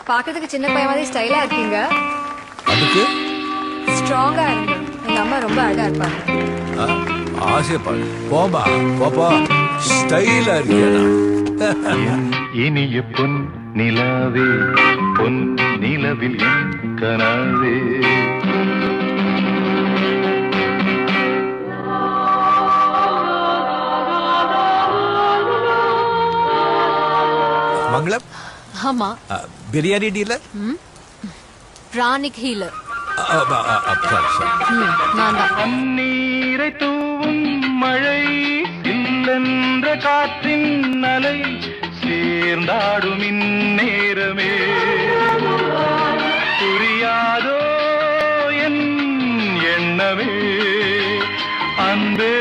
பாக்கிறதுக்கு சின்ன பையன் மாதிரி ஸ்டைலா இருக்கீங்க. அதுக்கு ஸ்ட்ராங்கா இருங்க. எங்க அம்மா ரொம்ப அழகா இருப்பாங்க. ஆசைப்பாடு போமா போப்பா ஸ்டைலா இருக்கியா. இனிய பொன் நிலாவே பொன் நிலவில் கனாவே மங்களம். ஆமா. பிரியாணி டீலர். Pranic healer. நான் தான். பன்னீரை தூவும் மழை இல்லென்ற காற்றின் அலை சேர்ந்தாடும் இந்நேரமே புரியாதோ என் எண்ணமே அன்பே